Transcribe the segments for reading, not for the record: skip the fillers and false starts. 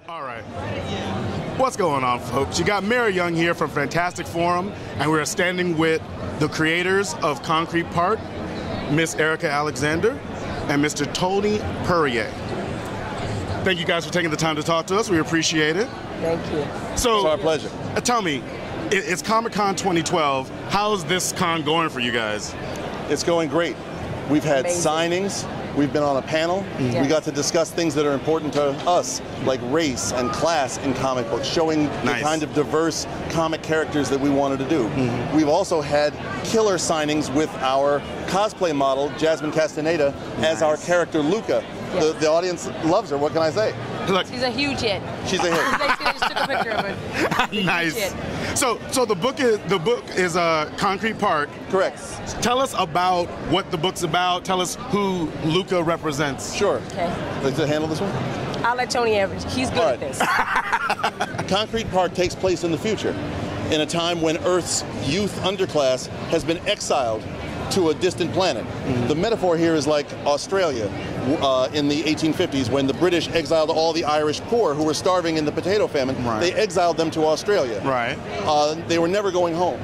All right. What's going on, folks? You got Mary Young here from Fantastic Forum, and we're standing with the creators of Concrete Park, Miss Erika Alexander and Mr. Tony Puryear. Thank you guys for taking the time to talk to us. We appreciate it. Thank you. So, it's our pleasure. Tell me, it's Comic-Con 2012. How's this con going for you guys? It's going great. We've had Amazing. signings. We've been on a panel. Yes. We got to discuss things that are important to us, like race and class in comic books, showing the kind of diverse comic characters that we wanted to do. We've also had killer signings with our cosplay model, Jasmine Castaneda, as our character Luca. Yes. The audience loves her, what can I say? Look, She's a huge hit. She's a hit. They just took a picture of her. nice. So the book is Concrete Park. Correct. Tell us about what the book's about. Tell us who Luca represents. Sure. Okay. Like to handle this one? I'll let Tony answer. He's good at this. Concrete Park takes place in the future, in a time when Earth's youth underclass has been exiled to a distant planet. The metaphor here is like Australia in the 1850s, when the British exiled all the Irish poor who were starving in the potato famine. They exiled them to Australia. They were never going home.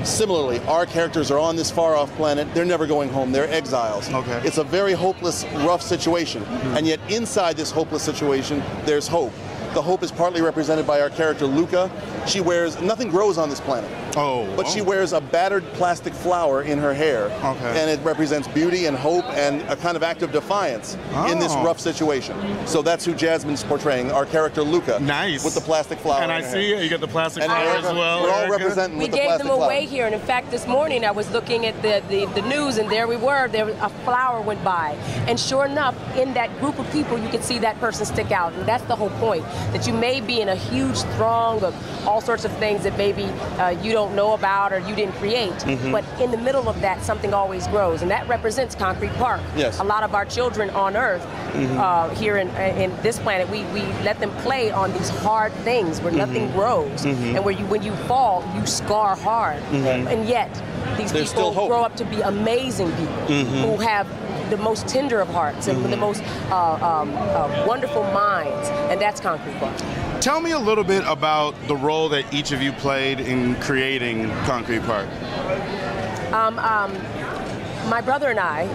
Similarly, our characters are on this far-off planet. They're never going home. They're exiles. It's a very hopeless, rough situation. And yet inside this hopeless situation, there's hope. The hope is partly represented by our character Luca. She wears, nothing grows on this planet. But she wears a battered plastic flower in her hair. And it represents beauty and hope and a kind of act of defiance in this rough situation. So that's who Jasmine's portraying, our character Luca. With the plastic flower. And I see you got the plastic flower as well. We're all representing with the plastic flower. We gave them away here, and in fact this morning I was looking at the news, and there we were, a flower went by. And sure enough, in that group of people you could see that person stick out. And that's the whole point, that you may be in a huge throng of all sorts of things that maybe you don't know about or you didn't create, but in the middle of that something always grows, and that represents Concrete Park. A lot of our children on Earth here in this planet, we let them play on these hard things where nothing grows, and where when you fall you scar hard, and yet these people grow up to be amazing people who have the most tender of hearts and the most wonderful minds, and that's Concrete Park. Tell me a little bit about the role that each of you played in creating Concrete Park. My brother and I,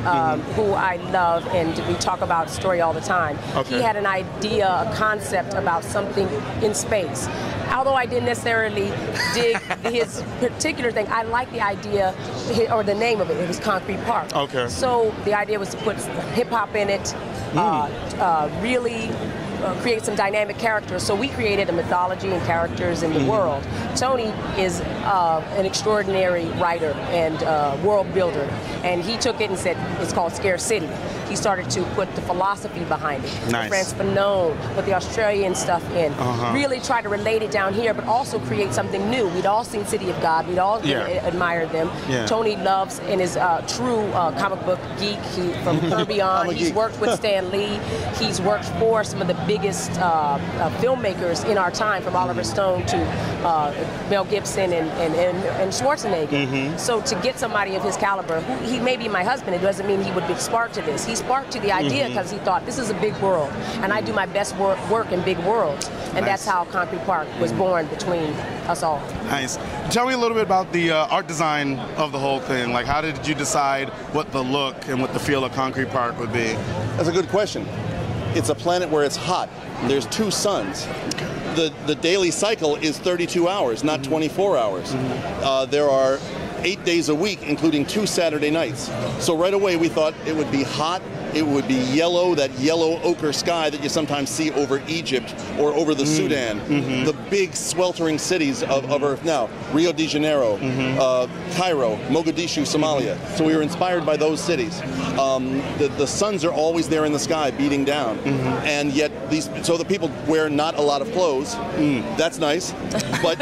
who I love, and we talk about story all the time, he had an idea, a concept about something in space. Although I didn't necessarily dig his particular thing, I like the idea, or the name of it. It was Concrete Park. So the idea was to put hip-hop in it, really create some dynamic characters. So we created a mythology and characters in the world. Tony is an extraordinary writer and world builder, and he took it and said it's called Scare City. He started to put the philosophy behind it, the France Fanon, put the Australian stuff in, really try to relate it down here, but also create something new. We'd all seen City of God, we'd all admired them. Tony loves and is a true comic book geek. From Puryear, he's worked with Stan Lee, he's worked for some of the biggest filmmakers in our time, from Oliver Stone to Mel Gibson and Schwarzenegger. So to get somebody of his caliber, he may be my husband, it doesn't mean he would be sparked to this. He sparked to the idea because he thought, this is a big world, and I do my best work in big worlds. And that's how Concrete Park was born between us all. Nice. Tell me a little bit about the art design of the whole thing. Like, how did you decide what the look and what the feel of Concrete Park would be? That's a good question. It's a planet where it's hot. There's 2 suns. The daily cycle is 32 hours, not 24 hours. There are 8 days a week, including 2 Saturday nights. So right away we thought it would be hot, it would be yellow, that yellow ochre sky that you sometimes see over Egypt or over the Sudan, the big sweltering cities of Earth now, Rio de Janeiro, Cairo, Mogadishu, Somalia. So we were inspired by those cities. The suns are always there in the sky beating down, and yet so the people wear not a lot of clothes. That's nice, but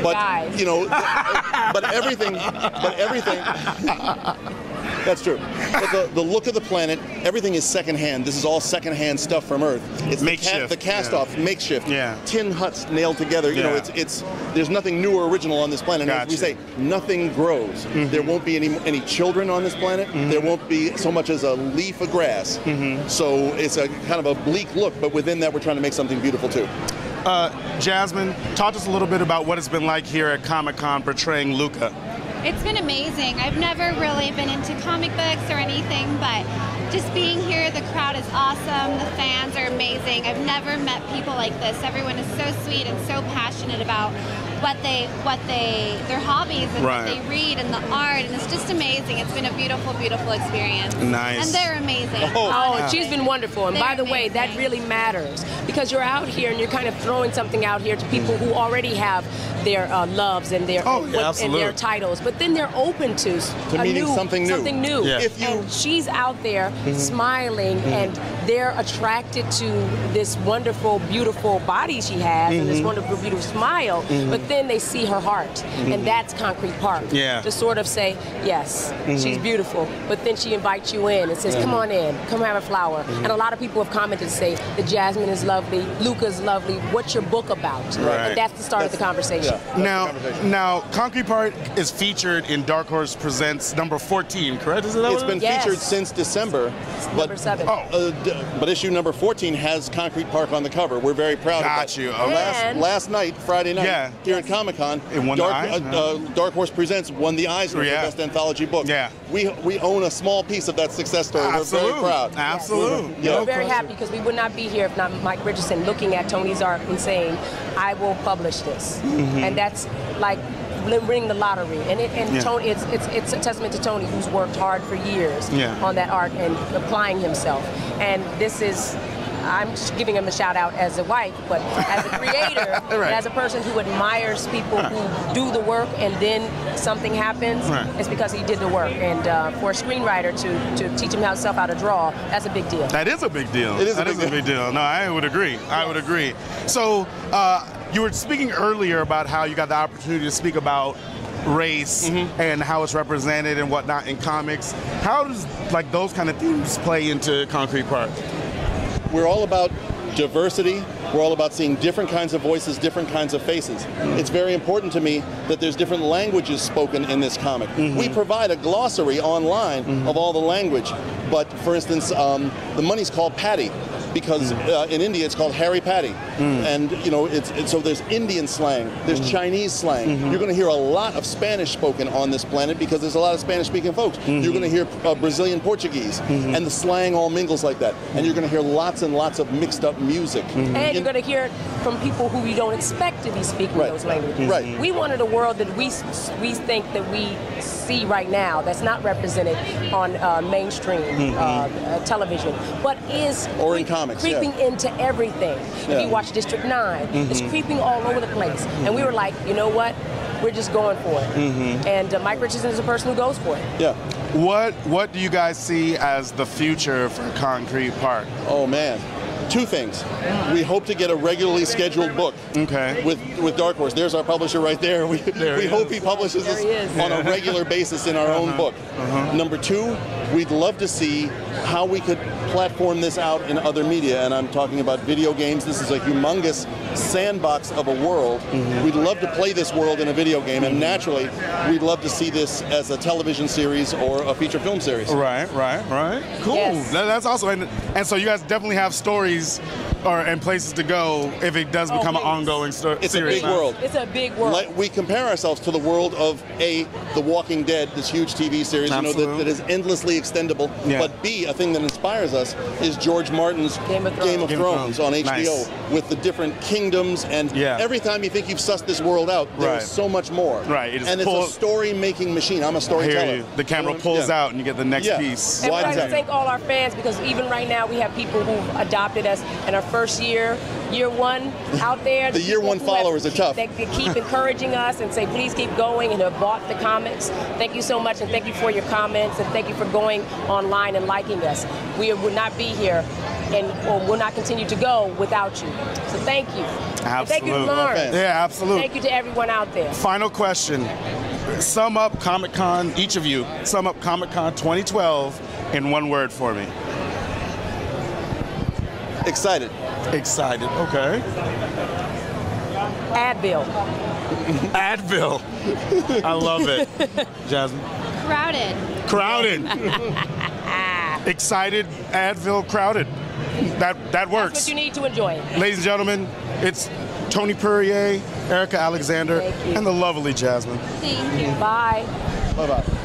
but you know, but everything That's true. But the look of the planet, everything is secondhand. This is all secondhand stuff from Earth. It's makeshift. The cast-off, makeshift. Yeah. Tin huts nailed together. You know, it's there's nothing new or original on this planet. Gotcha. As we say, nothing grows. There won't be any children on this planet. There won't be so much as a leaf of grass. So it's a kind of a bleak look, but within that we're trying to make something beautiful too. Jasmine, talk to us a little bit about what it's been like here at Comic-Con portraying Luca. It's been amazing. I've never really been into comic books or anything, but just being here, the crowd is awesome. The fans are amazing. I've never met people like this. Everyone is so sweet and so passionate about their hobbies and what they read and the art, and it's just amazing. It's been a beautiful, beautiful experience. Nice. And they're amazing. Oh, she's been wonderful. And by the way, that really matters because you're out here and you're kind of throwing something out here to people who already have their loves and their and their titles, but then they're open to meeting something new. Yeah. And she's out there smiling, and they're attracted to this wonderful, beautiful body she has and this wonderful, beautiful smile. But then they see her heart, and that's Concrete Park. Yeah. To sort of say, yes, she's beautiful, but then she invites you in and says, come on in, come have a flower. And a lot of people have commented to say that Jasmine is lovely, Luca's lovely. What's your book about? Right. And that's the start of the conversation. Now, Concrete Park is featured in Dark Horse Presents number 14, correct? Is it that It's been featured since December. Number 7. But issue number 14 has Concrete Park on the cover. We're very proud of that. Got you. Okay. Last night, Friday night, here at Comic-Con, it won Dark Horse Presents won the Eisner for Best Anthology Book. Yeah. We own a small piece of that success story. Absolutely. We're very proud. Absolutely. We're very happy because we would not be here if not Mike Richardson looking at Tony's art and saying, I will publish this. And that's like winning the lottery. And Tony, it's a testament to Tony, who's worked hard for years on that art and applying himself. And this is, I'm just giving him a shout out as a wife, but as a creator, and as a person who admires people who do the work and then something happens, it's because he did the work. And for a screenwriter to teach himself how to draw, that's a big deal. That is a big deal. It is a big deal. No, I would agree. I would agree. So you were speaking earlier about how you got the opportunity to speak about race and how it's represented and whatnot in comics. How does like those kind of themes play into Concrete Park? We're all about diversity. We're all about seeing different kinds of voices, different kinds of faces. It's very important to me that there's different languages spoken in this comic. We provide a glossary online of all the language, but for instance, the money's called Patty, because in India it's called Harry Patty. And you know, so there's Indian slang, there's Chinese slang. You're going to hear a lot of Spanish spoken on this planet because there's a lot of Spanish-speaking folks. You're going to hear Brazilian Portuguese, and the slang all mingles like that. And you're going to hear lots and lots of mixed up music. And you're going to hear it from people who you don't expect to be speaking those languages. We wanted a world that we think that we see right now that's not represented on mainstream television, but is or in comics, creeping into everything. If you watch District 9, it's creeping all over the place. And we were like, you know what? We're just going for it. And Mike Richardson is the person who goes for it. Yeah. What do you guys see as the future for Concrete Park? Oh man. Two things. We hope to get a regularly scheduled book with Dark Horse. There's our publisher right there. We hope he publishes us on a regular basis in our own book. Number two, we'd love to see how we could platform this out in other media, and I'm talking about video games. This is a humongous sandbox of a world. We'd love to play this world in a video game, and naturally, we'd love to see this as a television series or a feature film series. Right. Cool. Yes. That's awesome. And so you guys definitely have stories and places to go if it does become an ongoing series. It's a big world. It's a big world. Like, we compare ourselves to the world of The Walking Dead, this huge TV series, you know, that is endlessly extendable. But B, a thing that inspires us is George Martin's Game of Thrones on HBO with the different kingdoms, and every time you think you've sussed this world out, there's so much more. And it's a story-making machine. I'm a storyteller. The camera pulls out and you get the next piece. And we'd like to thank all our fans, because even right now we have people who've adopted us in our first year one out there. The year one followers are tough. They keep encouraging us and say, please keep going, and have bought the comics. Thank you so much, and thank you for your comments, and thank you for going online and liking us. We would not be here and will not continue to go without you. So thank you. Absolutely. And thank you to Lawrence. Yeah, absolutely. Thank you to everyone out there. Final question. Sum up Comic-Con, each of you, sum up Comic-Con 2012 in one word for me. Excited. Excited, okay. Advil. Advil. I love it. Jasmine? Crowded. Crowded. Excited, Advil, crowded. That works. That's what you need to enjoy. Ladies and gentlemen, it's Tony Puryear, Erika Alexander, and the lovely Jasmine. Thank you. Bye. Bye-bye.